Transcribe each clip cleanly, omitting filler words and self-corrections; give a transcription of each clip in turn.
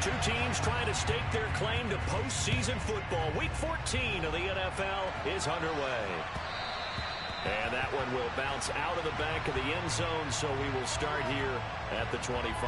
Two teams trying to stake their claim to postseason football. Week 14 of the NFL is underway. And that one will bounce out of the back of the end zone, so we will start here at the 25.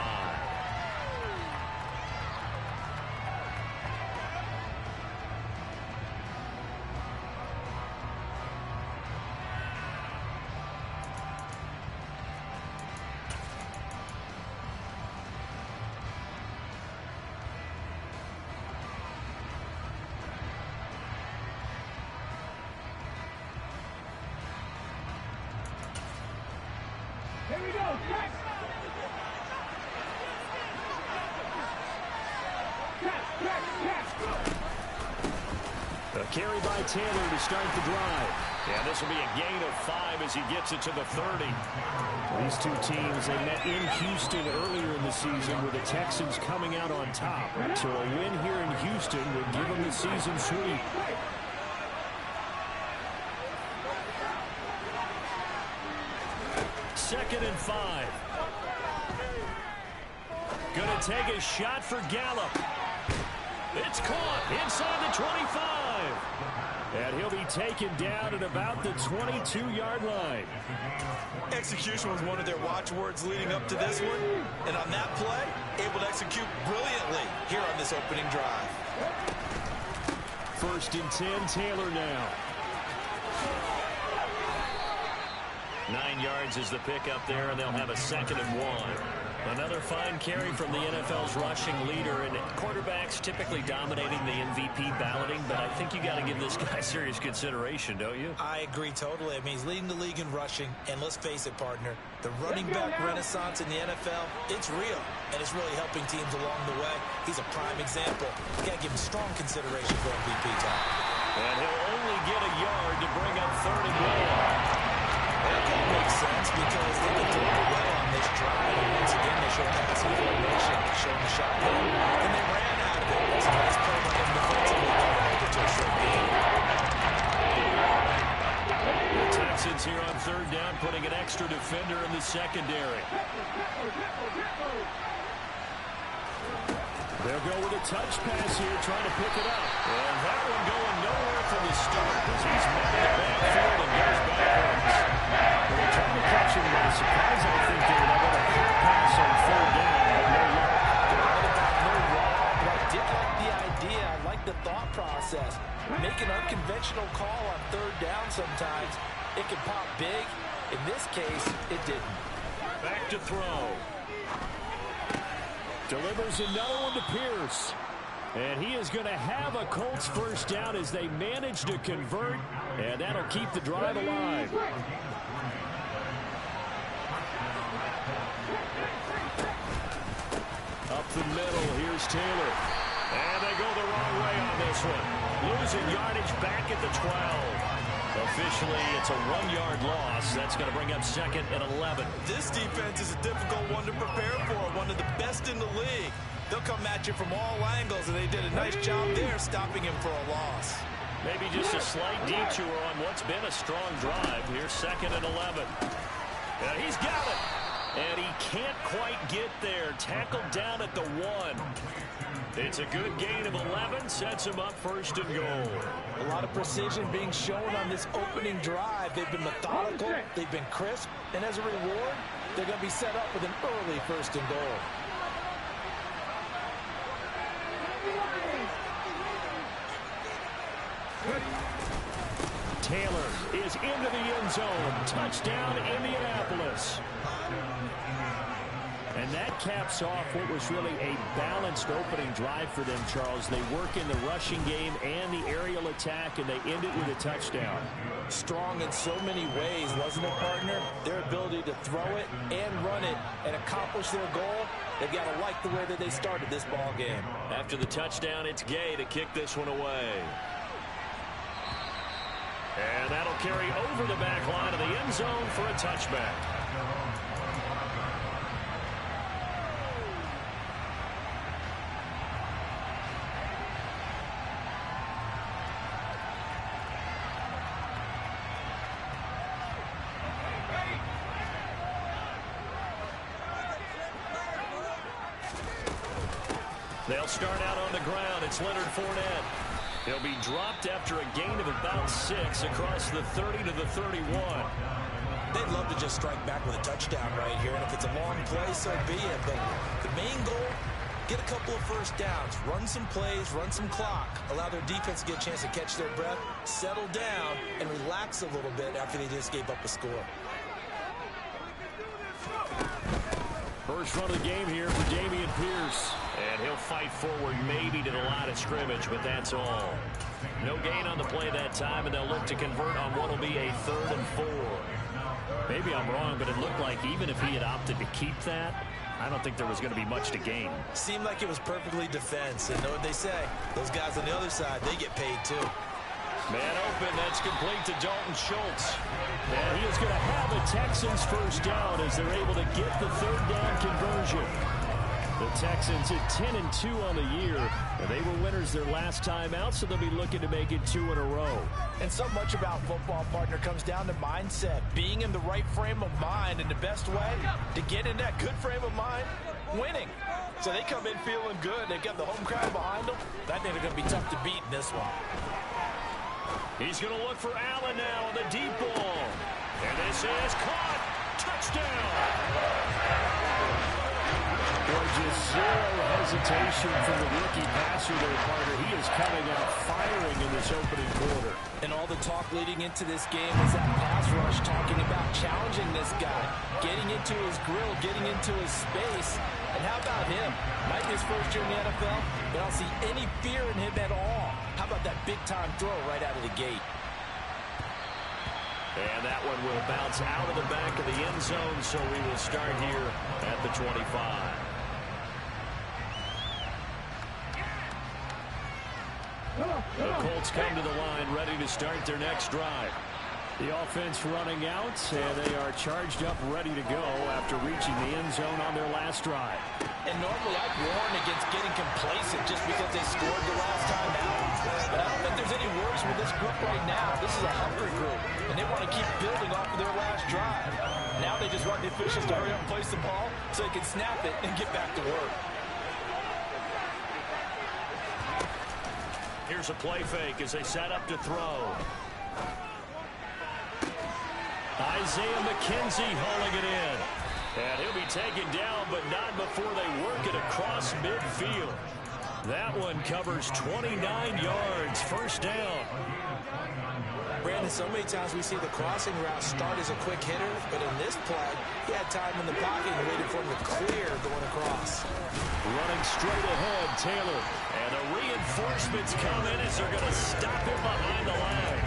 Here we go. Catch. A carry by Taylor to start the drive. And this will be a gain of 5 as he gets it to the 30. These two teams, they met in Houston earlier in the season with the Texans coming out on top. So a win here in Houston would give them the season sweep. Second and 5. Gonna take a shot for Gallup. It's caught inside the 25. And he'll be taken down at about the 22-yard line. Execution was one of their watchwords leading up to this one. And on that play, able to execute brilliantly here on this opening drive. First and 10, Taylor now. 9 yards is the pickup there, and they'll have a second and 1. Another fine carry from the NFL's rushing leader, and quarterbacks typically dominating the MVP balloting, but I think you got to give this guy serious consideration, don't you? I agree totally. I mean, he's leading the league in rushing, and let's face it, partner, the running back renaissance in the NFL, it's real, and it's really helping teams along the way. He's a prime example. You got to give him strong consideration for MVP time. And he'll only get a yard to bring up third and 1. That makes sense because they've been doing well on this drive. And once again, they show passing formation, showing the shotgun, and they ran out of it. It's a nice play by them defensively to hold it to a short game. The Texans here on third down, putting an extra defender in the secondary. They'll go with a touch pass here, trying to pick it up. And that one going nowhere from the start as he's met the backfield and goes backwards. They're trying to catch him by surprise. I think they were able to pass on third down, but no luck. But I did like the idea. I like the thought process. Make an unconventional call on third down sometimes. It can pop big. In this case, it didn't. Back to throw. Delivers another one to Pierce. And he is going to have a Colts first down as they manage to convert. And that'll keep the drive alive. Up the middle, here's Taylor. And they go the wrong way on this one. Losing yardage back at the 12. Officially, it's a 1-yard loss. That's going to bring up second and 11. This defense is a difficult one to prepare for, one of the best in the league. They'll come at you from all angles, and they did a nice job there stopping him for a loss. Maybe just a slight detour on what's been a strong drive. Here's second and 11. And he's got it. And he can't quite get there. Tackled down at the 1. It's a good gain of 11, sets him up first and goal. A lot of precision being shown on this opening drive. They've been methodical, they've been crisp, and as a reward, they're going to be set up with an early first and goal. Taylor is into the end zone. Touchdown, Indianapolis. And that caps off what was really a balanced opening drive for them, Charles. They work in the rushing game and the aerial attack, and they end it with a touchdown. Strong in so many ways, wasn't it, partner? Their ability to throw it and run it and accomplish their goal, they've got to like the way that they started this ball game. After the touchdown, it's Gay to kick this one away. And that'll carry over the back line of the end zone for a touchback. They'll start out on the ground. It's Leonard Fournette. He'll be dropped after a gain of about 6 across the 30 to the 31. They'd love to just strike back with a touchdown right here, and if it's a long play, so be it. But the main goal, get a couple of first downs, run some plays, run some clock, allow their defense to get a chance to catch their breath, settle down, and relax a little bit after they just gave up a score. First run of the game here for Dameon Pierce. And he'll fight forward maybe to the line of scrimmage, but that's all. No gain on the play that time, and they'll look to convert on what will be a 3rd and 4. Maybe I'm wrong, but it looked like even if he had opted to keep that, I don't think there was going to be much to gain. Seemed like it was perfectly defense. And know what they say? Those guys on the other side, they get paid too. Man open, that's complete to Dalton Schultz. And he is going to have a Texans first down as they're able to get the 3rd down conversion. The Texans at 10-2 on the year. And they were winners their last time out, so they'll be looking to make it 2 in a row. And so much about football, partner, comes down to mindset. Being in the right frame of mind, and the best way to get in that good frame of mind, winning. So they come in feeling good. They've got the home crowd behind them. I think they're going to be tough to beat in this one. He's going to look for Allen now on the deep ball. And this is caught. Touchdown. Just zero hesitation from the rookie passer there, partner. He is coming out firing in this opening quarter. And all the talk leading into this game is that pass rush, talking about challenging this guy, getting into his grill, getting into his space. And how about him? Might be his first year in the NFL, but I don't see any fear in him at all. How about that big-time throw right out of the gate? And that one will bounce out of the back of the end zone, so we will start here at the 25. The Colts come to the line, ready to start their next drive. The offense running out, and they are charged up, ready to go after reaching the end zone on their last drive. And normally I'd warn against getting complacent just because they scored the last time out. But I don't think there's any worries with this group right now. This is a hungry group, and they want to keep building off of their last drive. Now they just want the officials to hurry up and place the ball so they can snap it and get back to work. Here's a play fake as they set up to throw. Isaiah McKenzie hauling it in. And he'll be taken down, but not before they work it across midfield. That one covers 29 yards. First down. Brandon, so many times we see the crossing route start as a quick hitter, but in this play, he had time in the pocket and waited for him to clear going across. Running straight ahead, Taylor. And the reinforcements come in as they're going to stop him behind the line.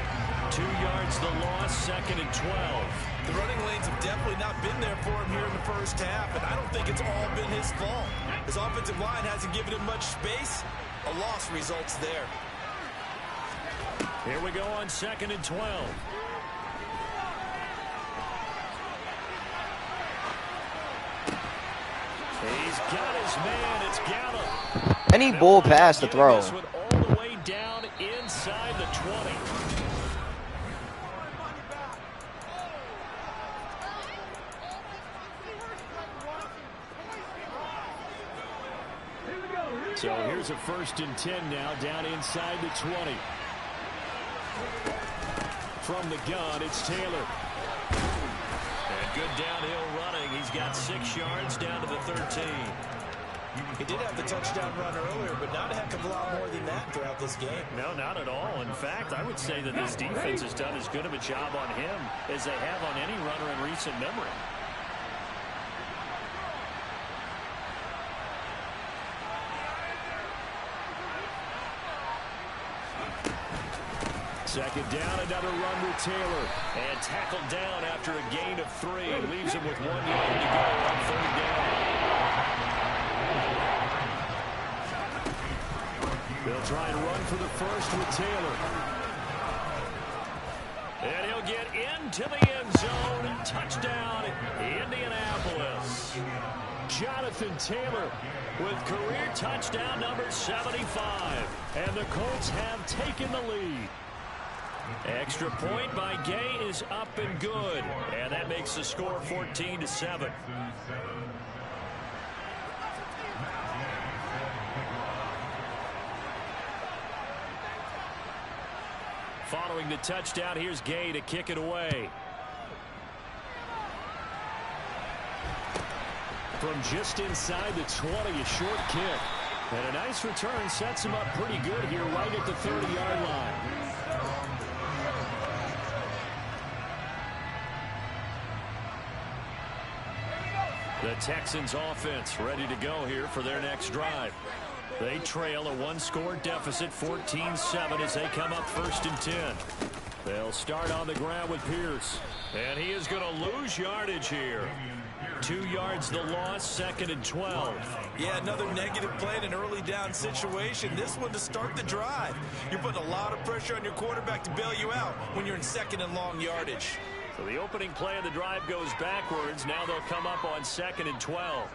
2 yards the loss, 2nd and 12. The running lanes have definitely not been there for him here in the first half, and I don't think it's all been his fault. His offensive line hasn't given him much space. A loss results there. Here we go on 2nd and 12. He's got his man. It's Gallup. Any bull pass to throw. This one all the way down inside the 20. So here's a 1st and 10 now, down inside the 20. From the gun, it's Taylor. And good downhill running. He's got 6 yards down to the 13. He did have the touchdown run earlier, but not a heck of a lot more than that throughout this game. No, not at all. In fact, I would say that this defense has done as good of a job on him as they have on any runner in recent memory. Second down, another run with Taylor. And tackled down after a gain of 3. Leaves him with 1 yard to go on 3rd down. They'll try and run for the first with Taylor. And he'll get into the end zone. Touchdown, Indianapolis. Jonathan Taylor with career touchdown number 75. And the Colts have taken the lead. Extra point by Gay is up and good. And that makes the score 14-7. following the touchdown. Here's Gay to kick it away. From just inside the 20, a short kick. And a nice return sets him up pretty good here right at the 30-yard line. The Texans offense ready to go here for their next drive. They trail a one-score deficit, 14-7, as they come up 1st and 10. They'll start on the ground with Pierce. And he is going to lose yardage here. 2 yards the loss, 2nd and 12. Yeah, another negative play in an early down situation. This one to start the drive. You're putting a lot of pressure on your quarterback to bail you out when you're in 2nd and long yardage. So the opening play of the drive goes backwards. Now they'll come up on 2nd and 12.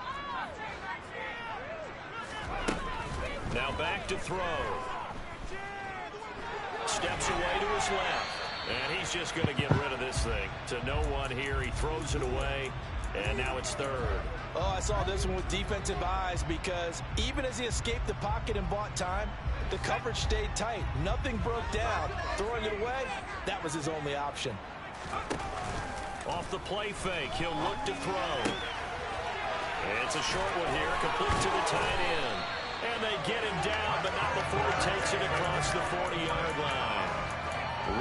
Now back to throw. Steps away to his left. And he's just going to get rid of this thing. To no one here. He throws it away. And now it's 3rd. Oh, I saw this one with defensive eyes because even as he escaped the pocket and bought time, the coverage stayed tight. Nothing broke down. Throwing it away, that was his only option. Off the play fake, he'll look to throw. It's a short one here, complete to the tight end. And they get him down, but not before he takes it across the 40-yard line.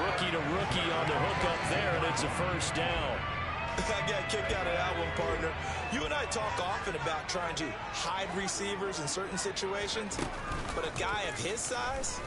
Rookie to rookie on the hook up there, and it's a 1st down. I got kicked out of that one, partner. You and I talk often about trying to hide receivers in certain situations, but a guy of his size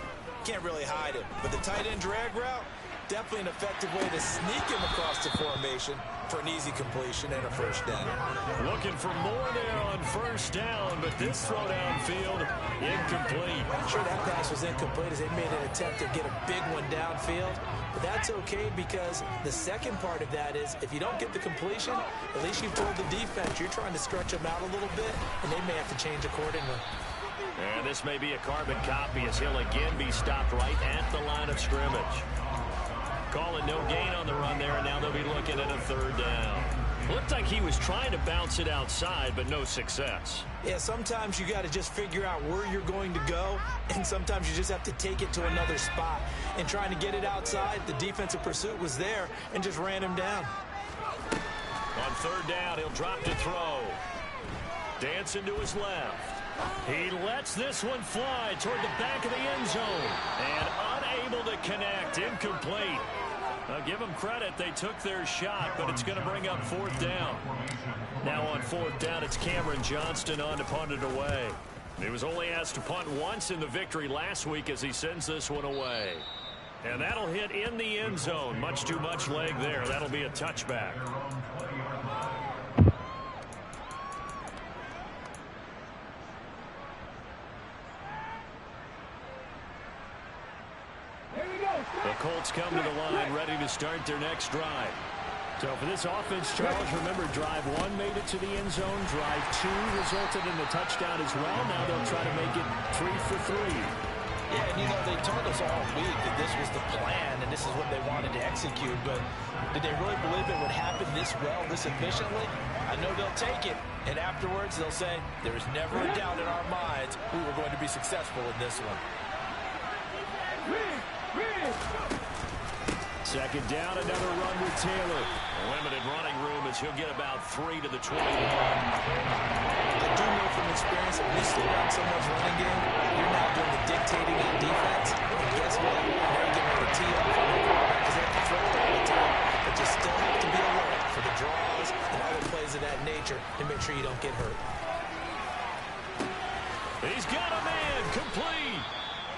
can't really hide him. But the tight end drag route, definitely an effective way to sneak him across the formation for an easy completion and a 1st down. Looking for more there on 1st down, but this throw downfield, incomplete. I'm sure that pass was incomplete as they made an attempt to get a big one downfield. But that's okay because the second part of that is if you don't get the completion, at least you've told the defense you're trying to stretch them out a little bit, and they may have to change accordingly. And this may be a carbon copy as he'll again be stopped right at the line of scrimmage. Calling no gain on the run there, and now they'll be looking at a 3rd down. Looked like he was trying to bounce it outside, but no success. Yeah, sometimes you got to just figure out where you're going to go, and sometimes you just have to take it to another spot. And trying to get it outside, the defensive pursuit was there and just ran him down. On 3rd down, he'll drop to throw. Dancing to his left. He lets this one fly toward the back of the end zone. And unable to connect. Incomplete. Now give them credit. They took their shot, but it's going to bring up 4th down. Now on 4th down, it's Cameron Johnston on to punt it away. He was only asked to punt once in the victory last week as he sends this one away. And that'll hit in the end zone. Much too much leg there. That'll be a touchback. The Colts come to the line, ready to start their next drive. So for this offense, Charles, remember, drive 1 made it to the end zone. Drive 2 resulted in a touchdown as well. Now they'll try to make it 3 for 3. Yeah, and you know, they told us all week that this was the plan and this is what they wanted to execute, but did they really believe it would happen this well, this efficiently? I know they'll take it, and afterwards they'll say, there was never a doubt in our minds we were going to be successful in this one. 2nd down, another run with Taylor. Limited running room as he'll get about 3 to the 20. I do know from experience that when you slow down someone's running game, you're now doing the dictating on defense. And guess what? Now you're getting ready to tee off on the quarterback because they have to throw it all the time. But you still have to be alert for the draws and other plays of that nature to make sure you don't get hurt. He's got a man, complete.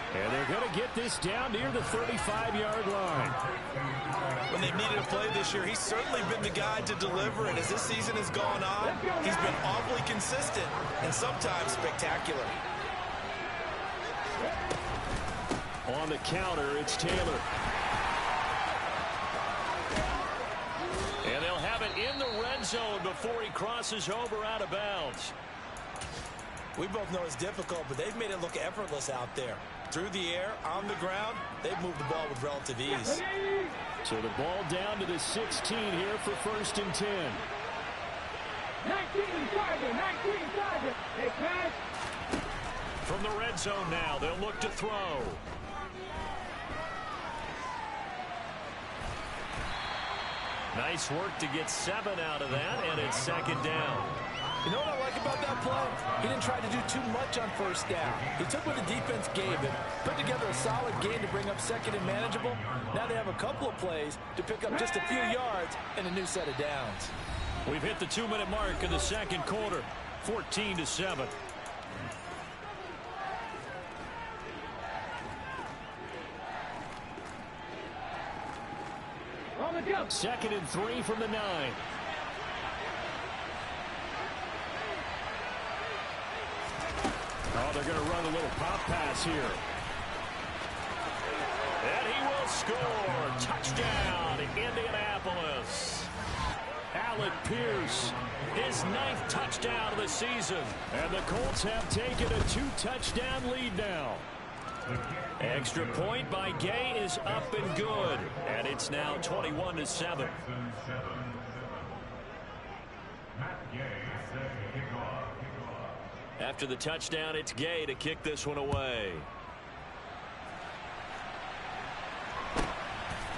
And they're going to get this down near the 35-yard line. When they've needed a play this year, he's certainly been the guy to deliver. And as this season has gone on, he's been awfully consistent and sometimes spectacular. On the counter, it's Taylor. And they'll have it in the red zone before he crosses over out of bounds. We both know it's difficult, but they've made it look effortless out there. Through the air, on the ground, they've moved the ball with relative ease. So the ball down to the 16 here for 1st and 10. 19 target, 19 target. Hey, pass. From the red zone now, they'll look to throw. Nice work to get 7 out of that, and it's second down. You know what I like about that play? He didn't try to do too much on first down. He took what the defense gave him, put together a solid game to bring up second and manageable. Now they have a couple of plays to pick up just a few yards and a new set of downs. We've hit the 2-minute mark in the second quarter, 14-7. On the jump. 2nd and 3 from the 9. Oh, they're going to run a little pop pass here. And he will score. Touchdown, Indianapolis. Alec Pierce, his 9th touchdown of the season. And the Colts have taken a 2-touchdown lead now. Extra point by Gay is up and good. And it's now 21-7. After the touchdown, it's Gay to kick this one away.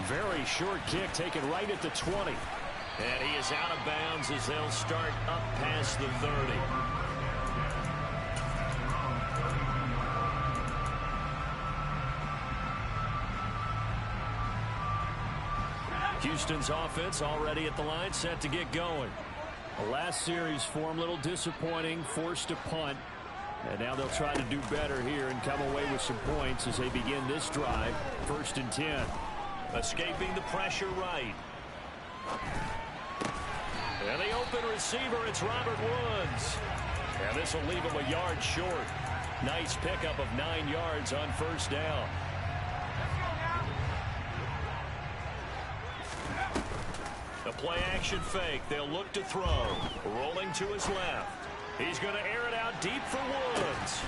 Very short kick taken right at the 20. And he is out of bounds as they'll start up past the 30. Houston's offense already at the line, set to get going. The last series for him, a little disappointing, forced to punt. And now they'll try to do better here and come away with some points as they begin this drive. 1st and 10. Escaping the pressure right. And the open receiver, it's Robert Woods. And this will leave him a yard short. Nice pickup of 9 yards on 1st down. A play-action fake. They'll look to throw. Rolling to his left. He's going to air it out deep for Woods.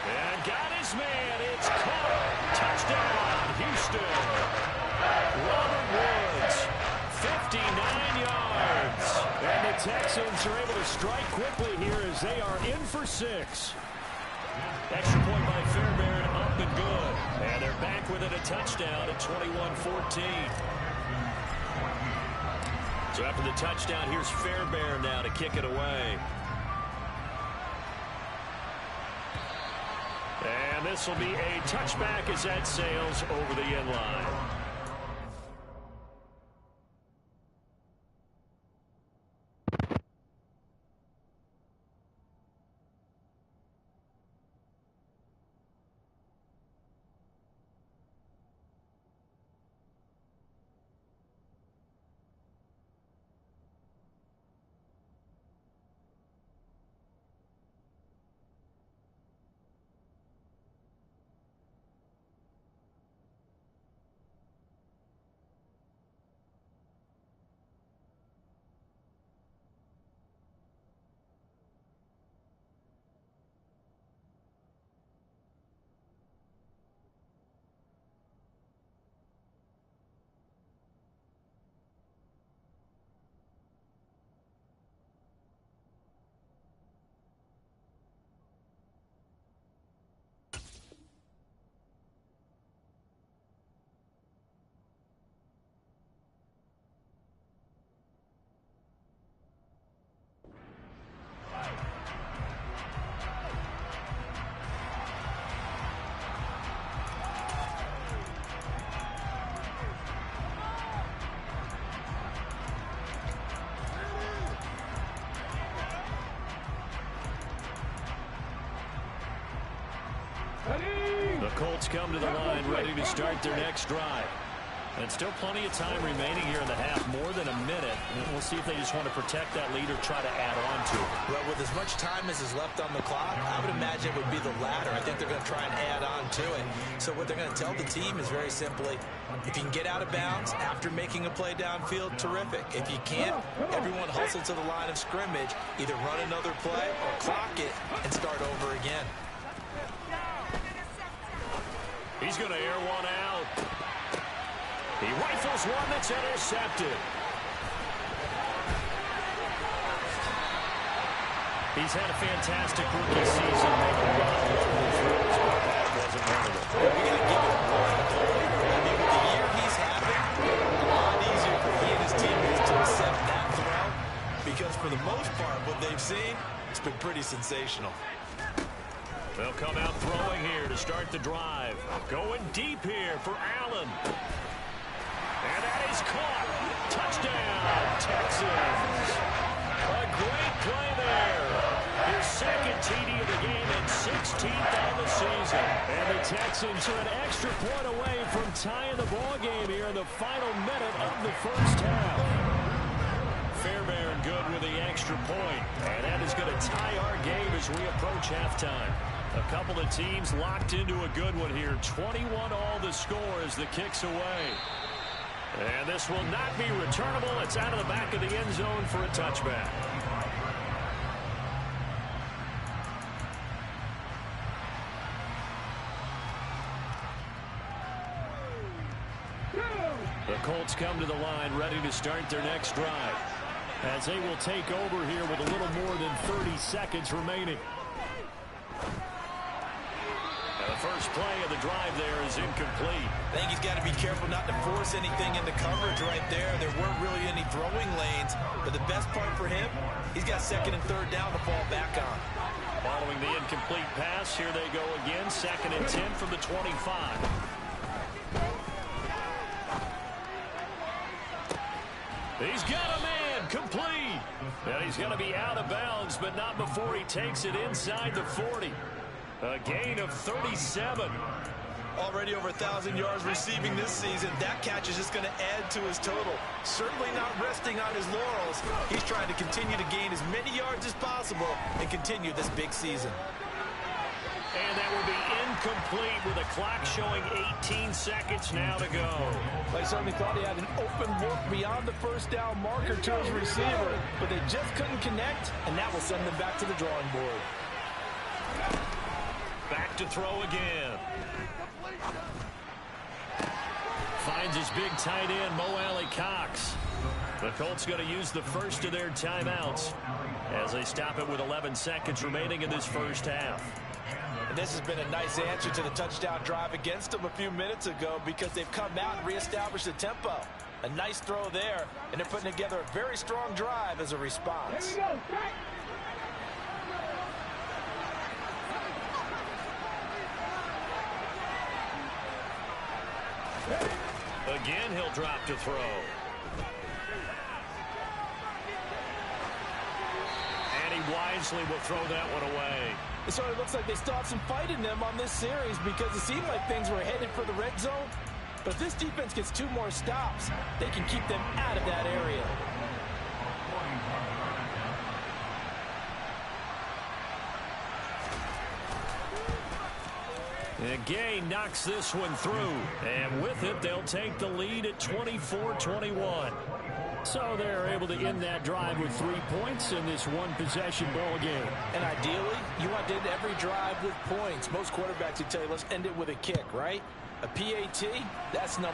And got his man. It's caught. Touchdown, Houston. Robert Woods, 59 yards. And the Texans are able to strike quickly here as they are in for 6. Extra point by Fairbairn, up and good. And they're back within a touchdown at 21-14. So after the touchdown, here's Fairbairn now to kick it away. And this will be a touchback as that sails over the end line. The Colts come to the line ready to start their next drive. And still plenty of time remaining here in the half, more than a minute. And we'll see if they just want to protect that lead or try to add on to it. Well, with as much time as is left on the clock, I would imagine it would be the latter. I think they're going to try and add on to it. So what they're going to tell the team is very simply, if you can get out of bounds after making a play downfield, terrific. If you can't, everyone hustle to the line of scrimmage, either run another play or clock it and start over again. He's going to air one out. He rifles one that's intercepted. He's had a fantastic rookie season. Maybe a lot of multiple throws, but that wasn't one of them. We got to give it one. I mean, with the year he's having, a lot easier for he and his team for the most part, what they've seen, it's been pretty sensational. They'll come out throwing here to start the drive. Going deep here for Allen. And that is caught. Touchdown, Texans. A great play there. His second TD of the game and 16th on the season. And the Texans are an extra point away from tying the ball game here in the final minute of the first half. Fairbairn good with the extra point. And that is going to tie our game as we approach halftime. A couple of teams locked into a good one here. 21 all the score as the kick's away. And this will not be returnable. It's out of the back of the end zone for a touchback. The Colts come to the line ready to start their next drive as they will take over here with a little more than 30 seconds remaining. The first play of the drive there is incomplete. I think he's got to be careful not to force anything into coverage right there. There weren't really any throwing lanes, but the best part for him, he's got second and third down to fall back on. Following the incomplete pass, here they go again, second and 10 from the 25. He's got a man, complete. And he's going to be out of bounds, but not before he takes it inside the 40. A gain of 37. Already over 1,000 yards receiving this season. That catch is just going to add to his total. Certainly not resting on his laurels. He's trying to continue to gain as many yards as possible and continue this big season. And that will be incomplete with a clock showing 18 seconds now to go. I certainly thought he had an open look beyond the first down marker to his receiver, but they just couldn't connect, and that will send them back to the drawing board. Back to throw again. Finds his big tight end, Mo Alley-Cox. The Colts going to use the first of their timeouts as they stop it with 11 seconds remaining in this first half. And this has been a nice answer to the touchdown drive against them a few minutes ago because they've come out and reestablished the tempo. A nice throw there, and they're putting together a very strong drive as a response. Again, he'll drop to throw. And he wisely will throw that one away. It sort of looks like they still have some fight in them on this series because it seemed like things were headed for the red zone. But if this defense gets 2 more stops, they can keep them out of that area. And Gay knocks this one through. And with it, they'll take the lead at 24-21. So they're able to end that drive with 3 points in this one-possession ball game. And ideally, you want to end every drive with points. Most quarterbacks would tell you, let's end it with a kick, right? A PAT, that's #1.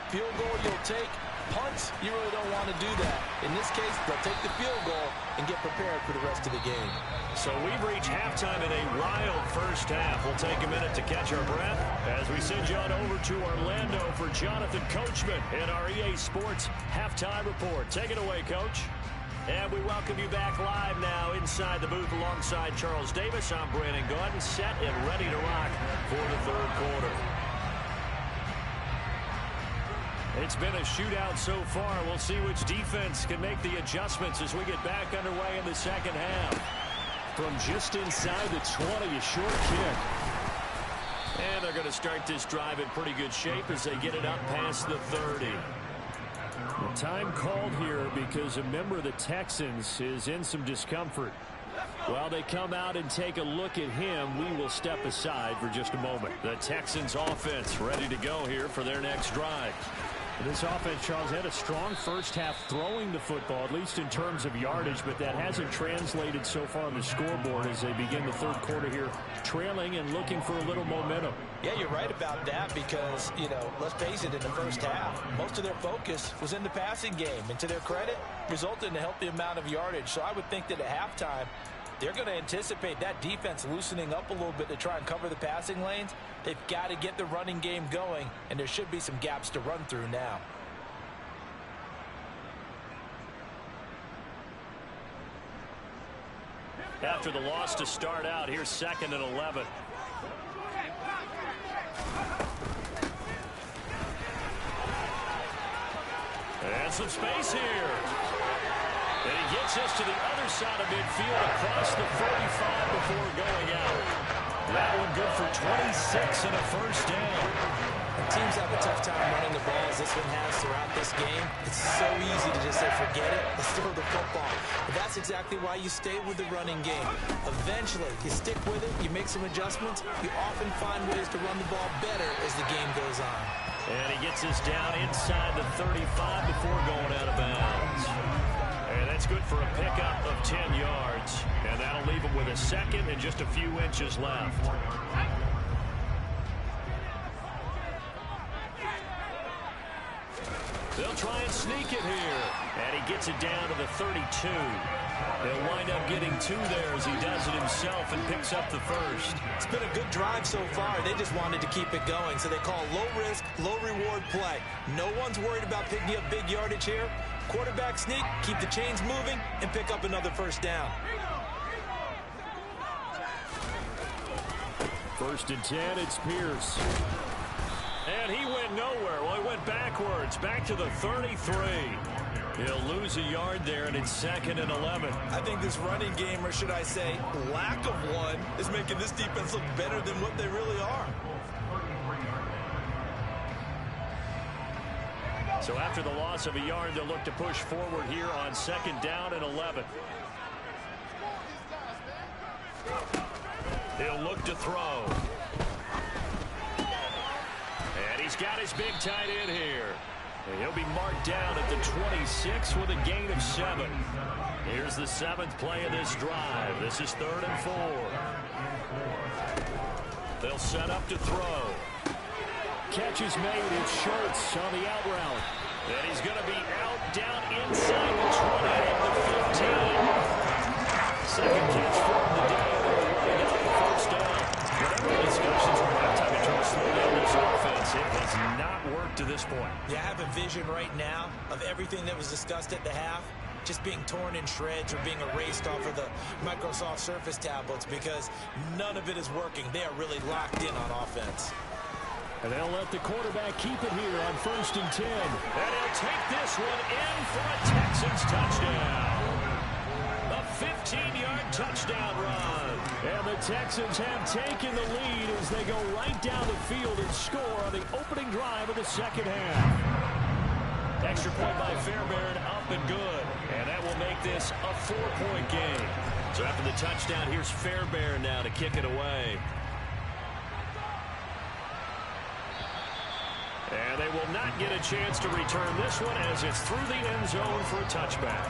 Field goal you'll take. Punts, you really don't want to do that. In this case, they'll take the field goal and get prepared for the rest of the game. So we've reached halftime in a wild first half. We'll take a minute to catch our breath as we send you on over to Orlando for Jonathan Coachman in our EA Sports Halftime Report. Take it away, Coach. And we welcome you back live now inside the booth alongside Charles Davis. I'm Brandon Gordon, set and ready to rock for the third quarter. It's been a shootout so far. We'll see which defense can make the adjustments as we get back underway in the second half. From just inside the 20, a short kick. And they're going to start this drive in pretty good shape as they get it up past the 30. The time called here because a member of the Texans is in some discomfort. While they come out and take a look at him, we will step aside for just a moment. The Texans offense ready to go here for their next drive. This offense, Charles, had a strong first half throwing the football, at least in terms of yardage, but that hasn't translated so far on the scoreboard as they begin the third quarter here, trailing and looking for a little momentum. Yeah, you're right about that because, you know, let's face it, in the first half, most of their focus was in the passing game, and to their credit, resulted in a healthy amount of yardage. So I would think that at halftime, they're going to anticipate that defense loosening up a little bit to try and cover the passing lanes. They've got to get the running game going, and there should be some gaps to run through now. after the loss to start out. Here's 2nd and 11. And some space here. And he gets us to the other side of midfield across the 45 before going out. That one good for 26 and a first down. And teams have a tough time running the ball as this one has throughout this game. It's so easy to just say, forget it, let's throw the football. But that's exactly why you stay with the running game. Eventually, you stick with it, you make some adjustments, you often find ways to run the ball better as the game goes on. And he gets us down inside the 35 before going out of bounds. And that's good for a pickup of 10 yards. And that'll leave him with a second and just a few inches left. They'll try and sneak it here. And he gets it down to the 32. He'll wind up getting 2 there as he does it himself and picks up the first. It's been a good drive so far. They just wanted to keep it going, so they call low-risk, low-reward play. No one's worried about picking up big yardage here. Quarterback sneak, keep the chains moving, and pick up another first down. 1st and 10, it's Pierce. And he went nowhere. Well, he went backwards, back to the 33. He'll lose a yard there, and it's 2nd and 11. I think this running game, or should I say lack of one, is making this defense look better than what they really are. So after the loss of a yard, they'll look to push forward here on 2nd down and 11. He'll look to throw. And he's got his big tight end here. And he'll be marked down at the 26 with a gain of 7. Here's the 7th play of this drive. This is 3rd and 4. They'll set up to throw. Catch is made. It's Schultz on the out route. And he's going to be out down inside the 20 and the 15. Second catch for him today. They got the first down. Whatever the discussions were about time to try to slow down this offense, it has not worked to this point. Yeah, I have a vision right now of everything that was discussed at the half just being torn in shreds or being erased off of the Microsoft Surface tablets because none of it is working. They are really locked in on offense. And they'll let the quarterback keep it here on 1st and 10. And he'll take this one in for a Texans touchdown. A 15-yard touchdown run. And the Texans have taken the lead as they go right down the field and score on the opening drive of the second half. Extra point by Fairbairn, up and good. And that will make this a 4-point game. So after the touchdown, here's Fairbairn now to kick it away. And they will not get a chance to return this one as it's through the end zone for a touchback.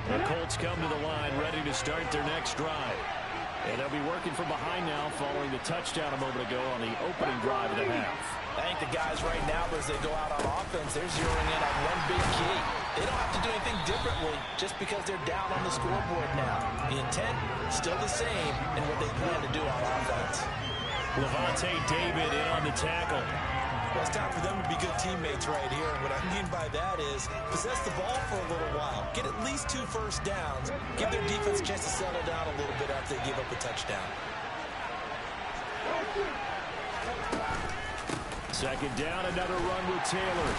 The Colts come to the line ready to start their next drive. And they'll be working from behind now following the touchdown a moment ago on the opening drive of the half. I think the guys right now, as they go out on offense, they're zeroing in on one big key. They don't have to do anything differently just because they're down on the scoreboard now. The intent, still the same in what they plan to do on offense. Levante David in on the tackle. Well, it's time for them to be good teammates right here. And what I mean by that is possess the ball for a little while. Get at least 2 first downs. Give their defense a chance to settle down a little bit after they give up a touchdown. 2nd down, another run with Taylor.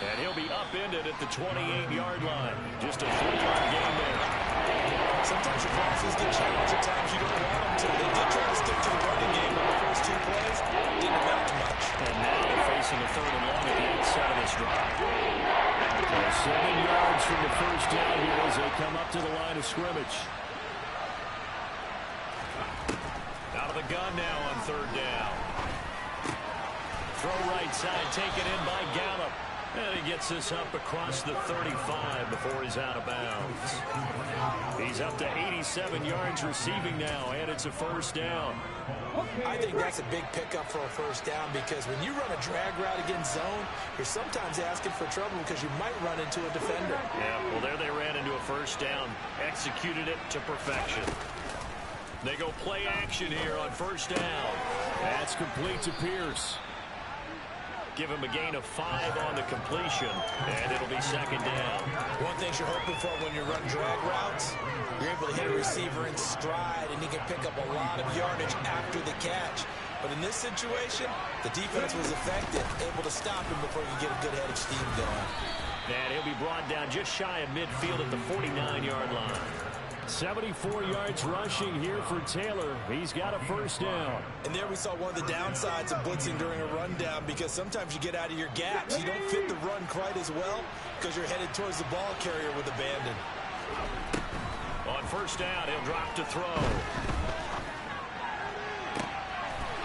And he'll be upended at the 28-yard line. Just a 3-yard gain there. Sometimes your crosses get challenged. At times you don't want them to. They did try to stick to the running game on the first 2 plays. Didn't amount to much. And now they're facing a 3rd and long at the outside of this drive. So 7 yards from the first down here as they come up to the line of scrimmage. Out of the gun now on 3rd down. Throw right side, taken in by Gallup. And he gets this up across the 35 before he's out of bounds. He's up to 87 yards receiving now, and it's a first down. I think that's a big pickup for a first down because when you run a drag route against zone, you're sometimes asking for trouble because you might run into a defender. Yeah, well, there they ran into a first down, executed it to perfection. They go play action here on first down. That's complete to Pierce. Give him a gain of 5 on the completion, and it'll be second down. One thing you're hoping for when you run drag routes, you're able to hit a receiver in stride, and he can pick up a lot of yardage after the catch. But in this situation, the defense was effective, able to stop him before he could get a good head of steam going. And he'll be brought down just shy of midfield at the 49-yard line. 74 yards rushing here for Taylor. He's got a first down. And there we saw one of the downsides of blitzing during a rundown, because sometimes you get out of your gaps. You don't fit the run quite as well because you're headed towards the ball carrier with abandon. On first down, he'll drop to throw.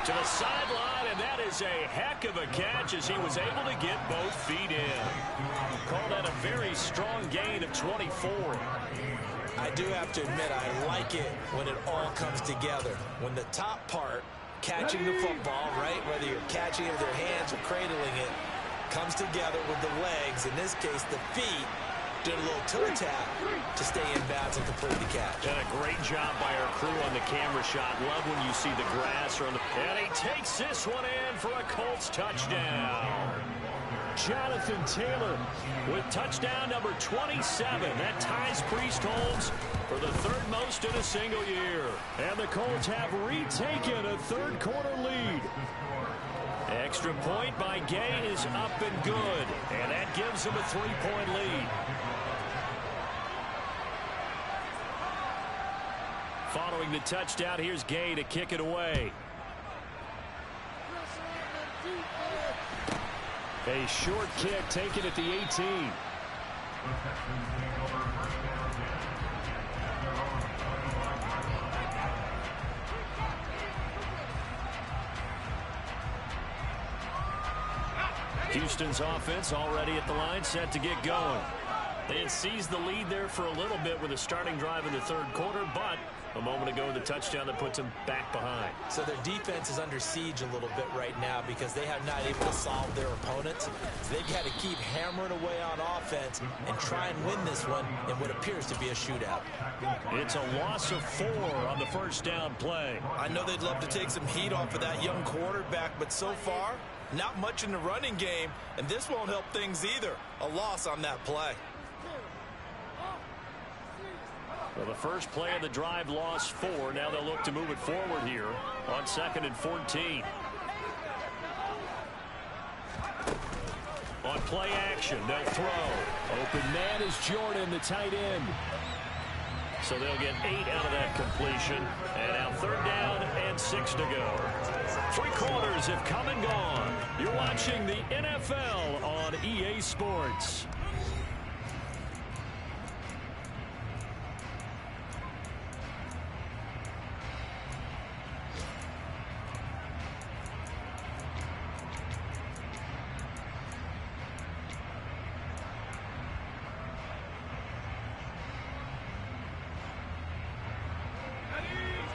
To the sideline, and that is a heck of a catch as he was able to get both feet in. Call that a very strong gain of 24. I do have to admit, I like it when it all comes together. When the top part, catching the football, right, whether you're catching it with your hands or cradling it, comes together with the legs, in this case the feet, doing a little toe tap to stay in bounds and complete the catch. And a great job by our crew on the camera shot. Love when you see the grass or on the... And he takes this one in for a Colts touchdown. Jonathan Taylor with touchdown number 27. That ties Priest Holmes for the third most in a single year. And the Colts have retaken a third-quarter lead. Extra point by Gay is up and good. And that gives him a 3-point lead. Following the touchdown, here's Gay to kick it away. A short kick taken at the 18. Houston's offense already at the line, set to get going. They had seized the lead there for a little bit with a starting drive in the third quarter, but a moment ago the touchdown that puts them back behind. So their defense is under siege a little bit right now because they have not able to solve their opponents. So they've got to keep hammering away on offense and try and win this one in what appears to be a shootout. It's a loss of 4 on the first down play. I know they'd love to take some heat off of that young quarterback, but so far, not much in the running game, and this won't help things either. A loss on that play. Well, the first play of the drive lost 4. Now they'll look to move it forward here on 2nd and 14. On play action, they'll throw. Open man is Jordan, the tight end. So they'll get 8 out of that completion. And now 3rd down and 6 to go. 3 quarters have come and gone. You're watching the NFL on EA Sports.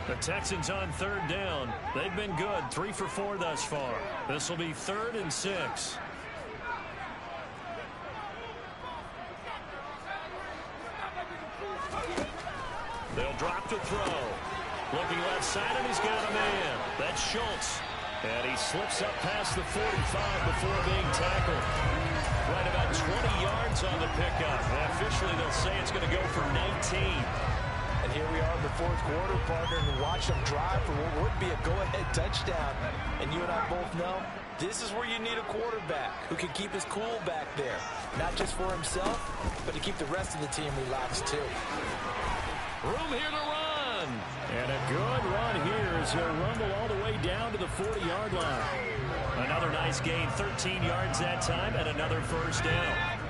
The Texans on 3rd down. They've been good. 3 for 4 thus far. This will be 3rd and 6. They'll drop to throw. Looking left side, and he's got a man. That's Schultz. And he slips up past the 45 before being tackled. Right about 20 yards on the pickup. And officially, they'll say it's going to go for 19. And here we are in the 4th quarter, partner, and watch them drive for what would be a go-ahead touchdown. And you and I both know this is where you need a quarterback who can keep his cool back there. Not just for himself, but to keep the rest of the team relaxed, too. Room here to run. And a good run here as he'll rumble all the way down to the 40-yard line. Another nice gain, 13 yards that time, and another first down.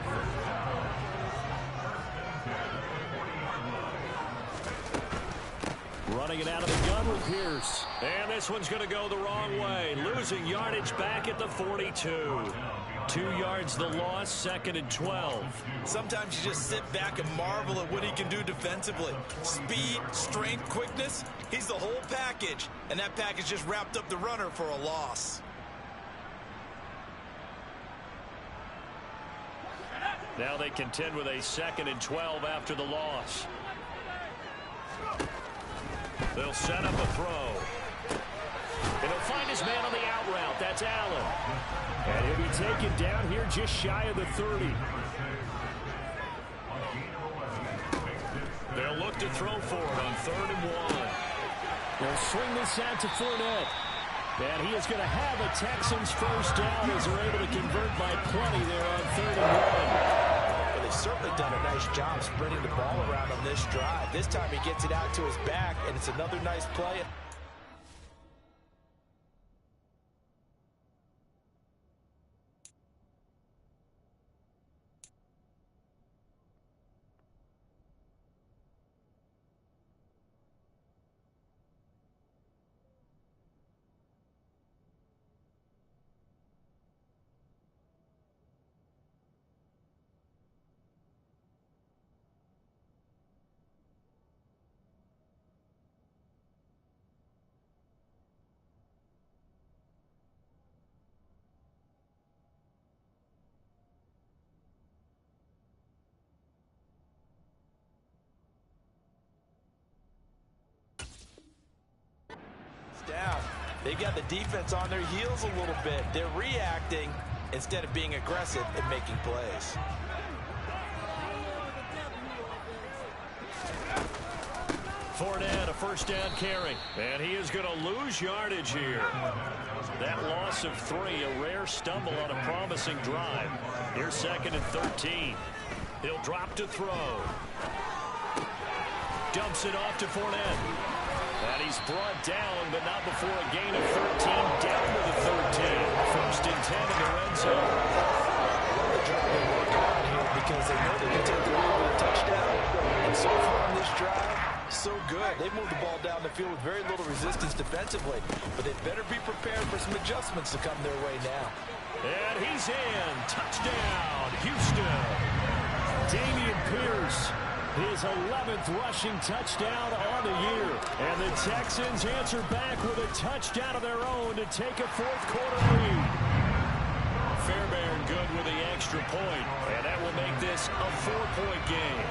Running it out of the gun with Pierce. And this one's going to go the wrong way. Losing yardage back at the 42. 2 yards the loss, 2nd and 12. Sometimes you just sit back and marvel at what he can do defensively. Speed, strength, quickness. He's the whole package. And that package just wrapped up the runner for a loss. Now they contend with a 2nd and 12 after the loss. They'll set up a throw. And he'll find his man on the out route. That's Allen. And he'll be taken down here just shy of the 30. They'll look to throw for it on 3rd and 1. They'll swing this out to Fournette. And he is going to have a Texans first down as they're able to convert by plenty there on 3rd and 1. Well, they've certainly done a nice job spreading the ball around on this drive. This time he gets it out to his back, and it's another nice play. Down. They've got the defense on their heels a little bit. They're reacting instead of being aggressive and making plays. Fournette, a first down carry. And he is going to lose yardage here. That loss of 3, a rare stumble on a promising drive. Here's 2nd and 13. He'll drop to throw. Dumps it off to Fournette. And he's brought down, but not before a gain of 13, down to the 13. First and 10 in the red zone. They're trying to work it out here because they know they can take the lead with a touchdown. And so far on this drive, so good. They've moved the ball down the field with very little resistance defensively, but they better be prepared for some adjustments to come their way now. And he's in. Touchdown, Houston. Dameon Pierce. His 11th rushing touchdown on the year. And the Texans answer back with a touchdown of their own to take a 4th quarter lead. Fairbairn good with the extra point. And that will make this a 4-point game.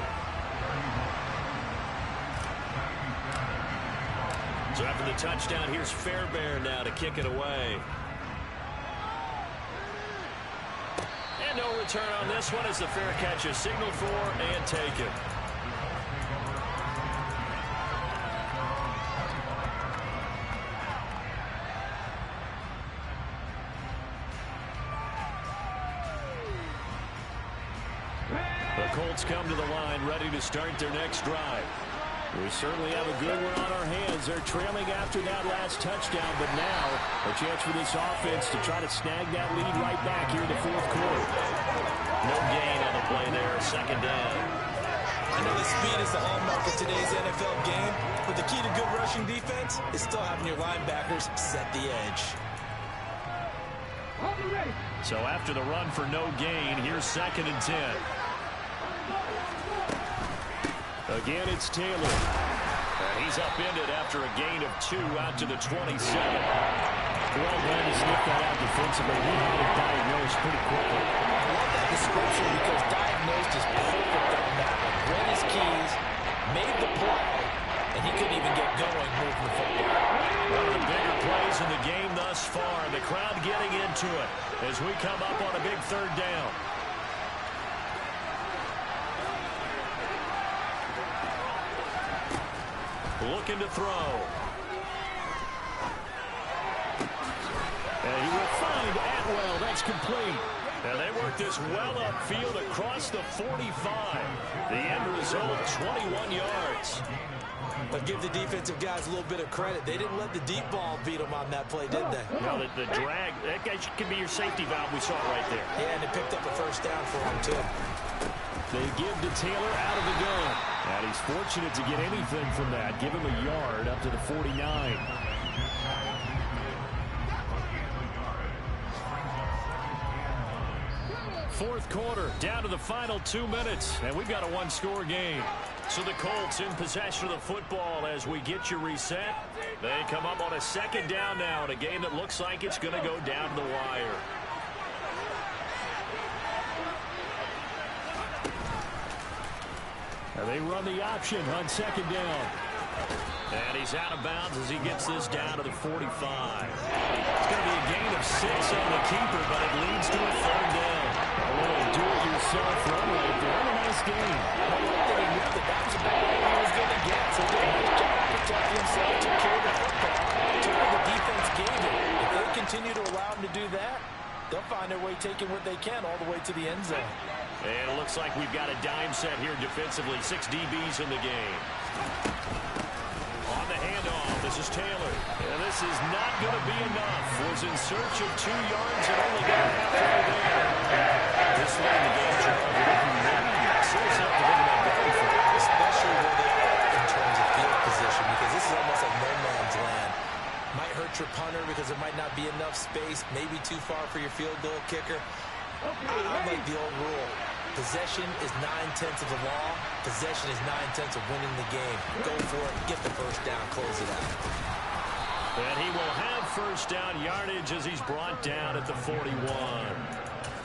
So after the touchdown, here's Fairbairn now to kick it away. And no return on this one as the fair catch is signaled for and taken. The Colts come to the line ready to start their next drive. We certainly have a good one on our hands. They're trailing after that last touchdown, but now a chance for this offense to try to snag that lead right back here in the 4th quarter. No gain on the play there, 2nd down. I know the speed is the hallmark of today's NFL game, but the key to good rushing defense is still having your linebackers set the edge. So after the run for no gain, here's 2nd and 10. Again, it's Taylor. And he's upended after a gain of 2 out to the 27. Well, glad to sniff that out defensively. He had it diagnosed pretty quickly. I love that description because diagnosed is perfect on that one. Read his keys, made the play, and he couldn't even get going moving the football. One of the bigger plays in the game thus far. The crowd getting into it as we come up on a big 3rd down. Looking to throw. And he will find Atwell. That's complete. And they work this well upfield across the 45. The end result, 21 yards. But give the defensive guys a little bit of credit. They didn't let the deep ball beat them on that play, did they? Now the drag, that could be your safety valve. We saw it right there. Yeah, and they picked up a first down for him, too. They give to Taylor out of the gun. And he's fortunate to get anything from that. Give him a yard up to the 49. Fourth quarter, down to the final 2 minutes, and we've got a 1-score game. So the Colts in possession of the football as we get you reset. They come up on a 2nd down now in a game that looks like it's going to go down to the wire. And they run the option on 2nd down. And he's out of bounds as he gets this down to the 45. It's going to be a gain of 6 on the keeper, but it leads to a third down. A little do-it-yourself run right there. And a nice game. I like that he knew that was about what he was going to get. So he did a nice job protecting himself, took care of the football, took what the defense gave him. If they continue to allow him to do that, they'll find their way taking what they can all the way to the end zone. And it looks like we've got a dime set here defensively. 6 DBs in the game. On the handoff, this is Taylor. And this is not going to be enough. Was in search of 2 yards and only got halfway there. This way in the game, Charles, looking really serious enough to think about going for it. Especially where they are in terms of field position, because this is almost like no man's land. Might hurt your punter because there might not be enough space, maybe too far for your field goal kicker. I like the old rule. Possession is 9/10 of the law. Possession is 9/10 of winning the game. Go for it. Get the first down. Close it out. And he will have first down yardage as he's brought down at the 41.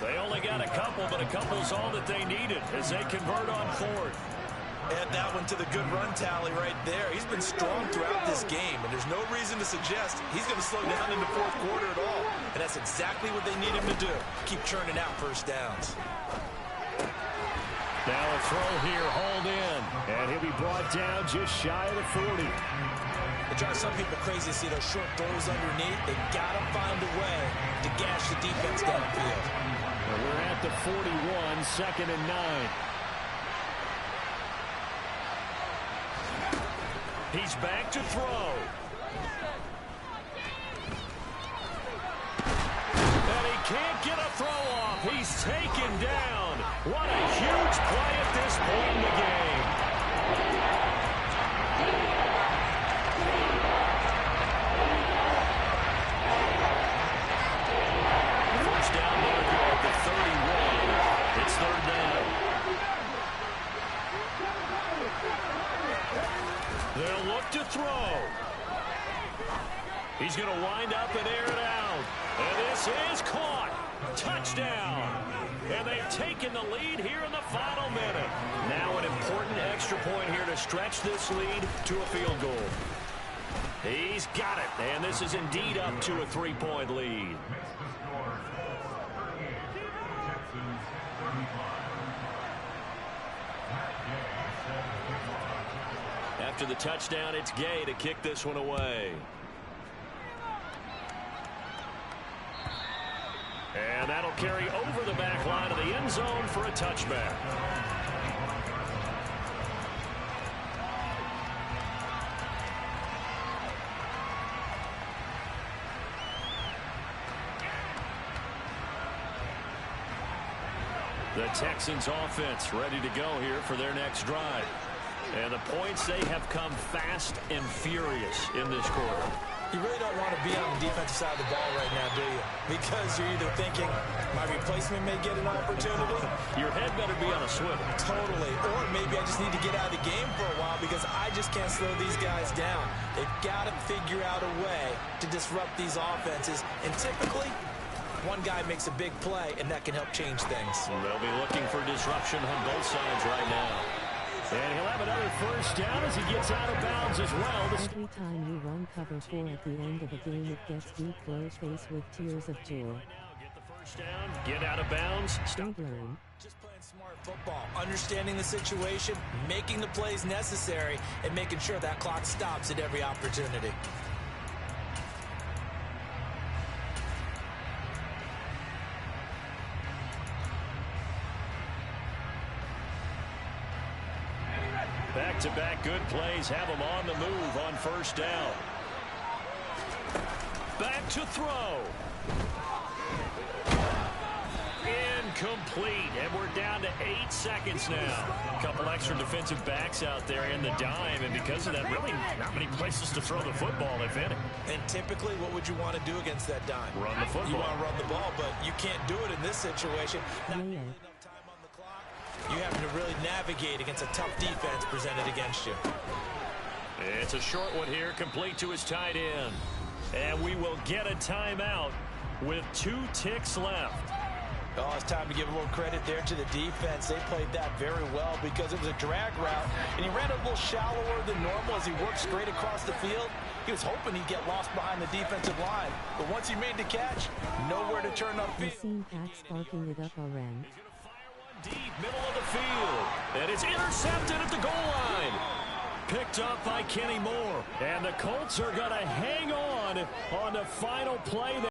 They only got a couple, but a couple's all that they needed as they convert on 4th. Add that one to the good run tally right there. He's been strong throughout this game, and there's no reason to suggest he's going to slow down in the 4th quarter at all. And that's exactly what they need him to do. Keep churning out first downs. Now a throw here, hauled in, and he'll be brought down just shy of the 40. It drives some people crazy to see those short throws underneath. They got to find a way to gash the defense downfield. Well, we're at the 41, 2nd and 9. He's back to throw. And he can't get a throw off. He's taken down. What a huge play at this point in the game. First down marker at the 31. It's 3rd down. They'll look to throw. He's going to wind up and air it out. And this is caught. Touchdown. And they've taken the lead here in the final minute. Now an important extra point here to stretch this lead to a field goal. He's got it. And this is indeed up to a 3-point lead. After the touchdown, it's Gay to kick this one away. And that'll carry over the back line of the end zone for a touchback. The Texans offense ready to go here for their next drive. And the points, they have come fast and furious in this quarter. You really don't want to be on the defensive side of the ball right now, do you? Because you're either thinking, my replacement may get an opportunity. Your head better be on a swivel. Totally. Or maybe I just need to get out of the game for a while because I just can't slow these guys down. They've got to figure out a way to disrupt these offenses. And typically, one guy makes a big play, and that can help change things. They'll be looking for disruption on both sides right now. And he'll have another first down as he gets out of bounds as well. Every time you run cover 4 at the end of a game, it gets deep low face with tears of joy. Get the first down, get out of bounds. Don't learn. Just playing smart football, understanding the situation, making the plays necessary, and making sure that clock stops at every opportunity. Back-to-back good plays have them on the move on first down. Back to throw. Incomplete, and we're down to 8 seconds now. A couple extra defensive backs out there in the dime, and because of that, really not many places to throw the football, if any. And typically, what would you want to do against that dime? Run the football. You want to run the ball, but you can't do it in this situation. Not really enough time on the clock. You have to really navigate against a tough defense presented against you. It's a short one here, complete to his tight end. And we will get a timeout with 2 ticks left. Oh, it's time to give a little credit there to the defense. They played that very well because it was a drag route, and he ran a little shallower than normal as he worked straight across the field. He was hoping he'd get lost behind the defensive line, but once he made the catch, nowhere to turn upfield. I've seen Pat sparking it up already. Deep middle of the field, and it's intercepted at the goal line. Picked up by Kenny Moore, and the Colts are going to hang on the final play.